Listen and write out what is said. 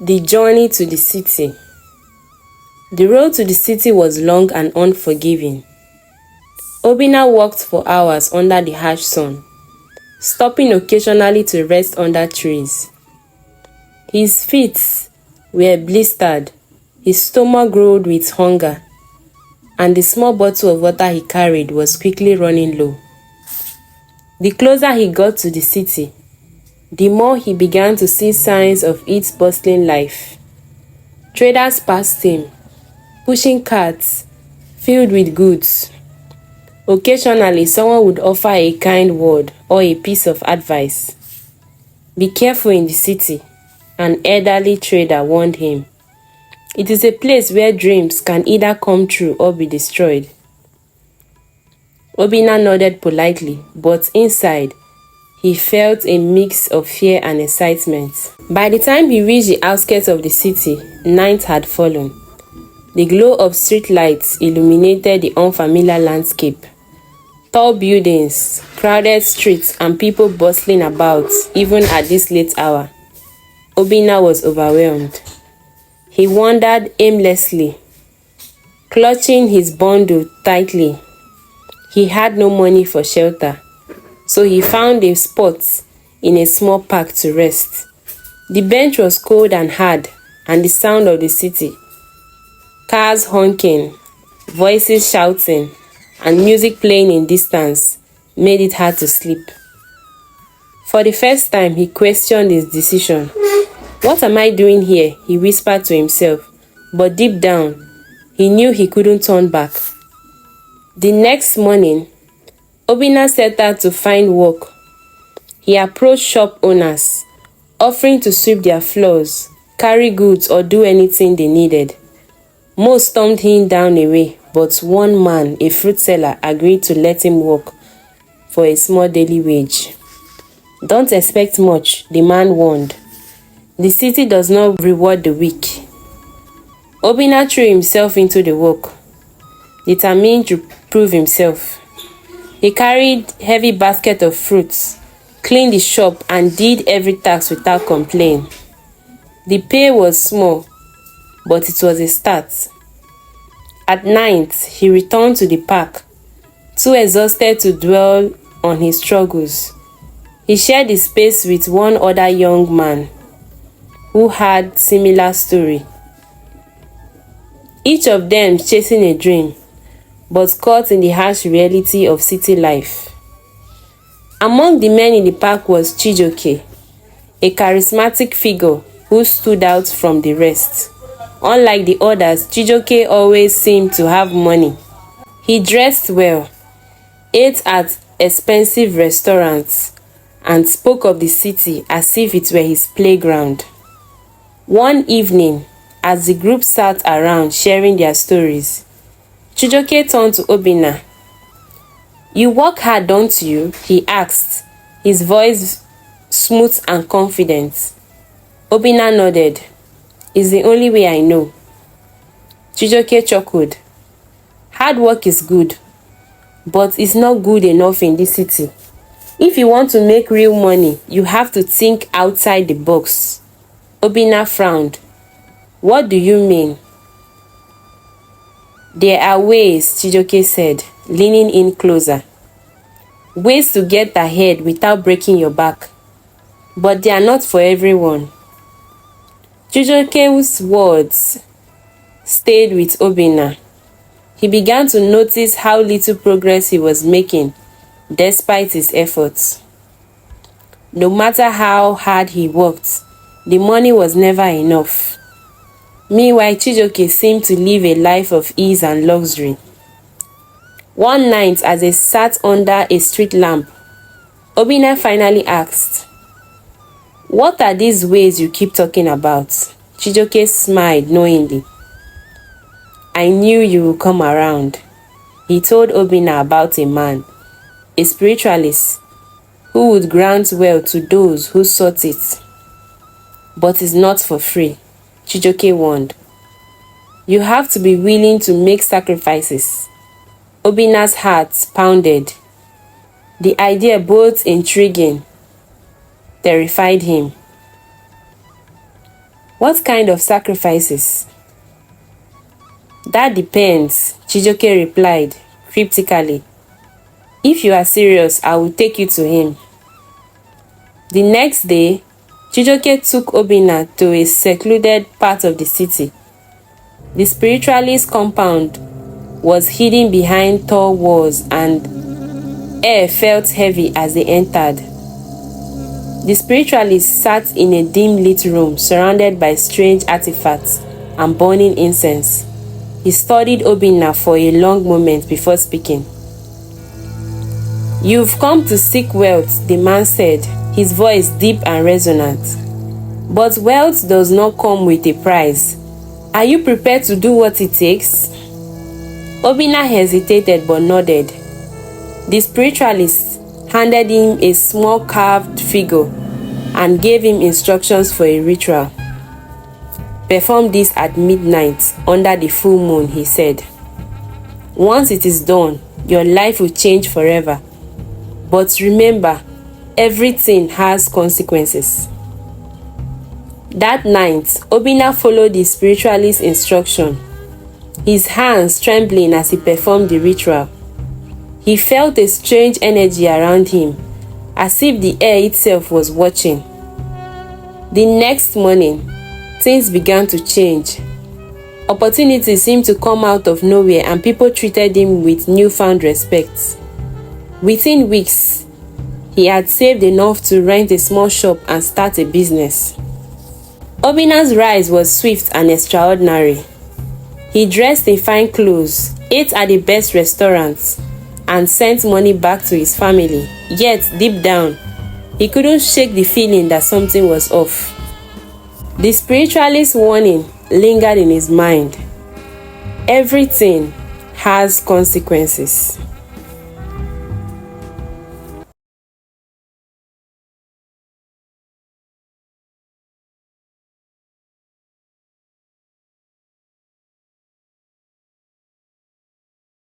The journey to the city. The road to the city was long and unforgiving. Obinna walked for hours under the harsh sun, stopping occasionally to rest under trees. His feet were blistered, his stomach growled with hunger, and the small bottle of water he carried was quickly running low. The closer he got to the city, the more he began to see signs of its bustling life. Traders passed him, pushing carts filled with goods. Occasionally, someone would offer a kind word or a piece of advice. "Be careful in the city," an elderly trader warned him. "It is a place where dreams can either come true or be destroyed." Obinna nodded politely, but inside, he felt a mix of fear and excitement. By the time he reached the outskirts of the city, night had fallen. The glow of street lights illuminated the unfamiliar landscape. Tall buildings, crowded streets, and people bustling about even at this late hour. Obinna was overwhelmed. He wandered aimlessly, clutching his bundle tightly. He had no money for shelter, so he found a spot in a small park to rest. The bench was cold and hard, and the sound of the city, cars honking, voices shouting, and music playing in distance, made it hard to sleep. For the first time, he questioned his decision. "What am I doing here?" he whispered to himself, but deep down, he knew he couldn't turn back. The next morning, Obinna set out to find work. He approached shop owners, offering to sweep their floors, carry goods, or do anything they needed. Most stormed him down away, but one man, a fruit seller, agreed to let him work for a small daily wage. "Don't expect much," the man warned. "The city does not reward the weak." Obinna threw himself into the work, determined to prove himself. He carried heavy basket of fruits, cleaned the shop, and did every task without complaint. The pay was small, but it was a start. At night, he returned to the park, too exhausted to dwell on his struggles. He shared the space with one other young man who had similar story. Each of them chasing a dream, but caught in the harsh reality of city life. Among the men in the park was Chijioke, a charismatic figure who stood out from the rest. Unlike the others, Chijioke always seemed to have money. He dressed well, ate at expensive restaurants, and spoke of the city as if it were his playground. One evening, as the group sat around sharing their stories, Chijioke turned to Obinna. "You work hard, don't you?" he asked, his voice smooth and confident. Obinna nodded. "It's the only way I know." Chijioke chuckled. "Hard work is good, but it's not good enough in this city. If you want to make real money, you have to think outside the box." Obinna frowned. "What do you mean?" "There are ways," Chijioke said, leaning in closer. "Ways to get ahead without breaking your back. But they are not for everyone." Chijioke's words stayed with Obinna. He began to notice how little progress he was making despite his efforts. No matter how hard he worked, the money was never enough. Meanwhile, Chijioke seemed to live a life of ease and luxury. One night, as they sat under a street lamp, Obinna finally asked, "What are these ways you keep talking about?" Chijioke smiled knowingly. "I knew you would come around." He told Obinna about a man, a spiritualist, who would grant wealth to those who sought it. "But it's not for free," Chijioke warned. "You have to be willing to make sacrifices." Obinna's heart pounded. The idea, both intriguing, terrified him. What kind of sacrifices? That depends, Chijioke replied cryptically. If you are serious, I will take you to him. The next day, Chijioke took Obinna to a secluded part of the city. The spiritualist compound was hidden behind tall walls and air felt heavy as they entered. The spiritualist sat in a dim-lit room surrounded by strange artifacts and burning incense. He studied Obinna for a long moment before speaking. "You've come to seek wealth," the man said, his voice deep and resonant. "But wealth does not come with a price. Are you prepared to do what it takes?" Obinna hesitated but nodded. The spiritualist handed him a small carved figure and gave him instructions for a ritual. "Perform this at midnight under the full moon," he said. "Once it is done, your life will change forever. But remember, everything has consequences." That night, Obinna followed the spiritualist's instruction, his hands trembling as he performed the ritual. He felt a strange energy around him, as if the air itself was watching. The next morning, things began to change. Opportunities seemed to come out of nowhere and people treated him with newfound respect. Within weeks, he had saved enough to rent a small shop and start a business. Obinna's rise was swift and extraordinary. He dressed in fine clothes, ate at the best restaurants, and sent money back to his family. Yet, deep down, he couldn't shake the feeling that something was off. The spiritualist's warning lingered in his mind. Everything has consequences.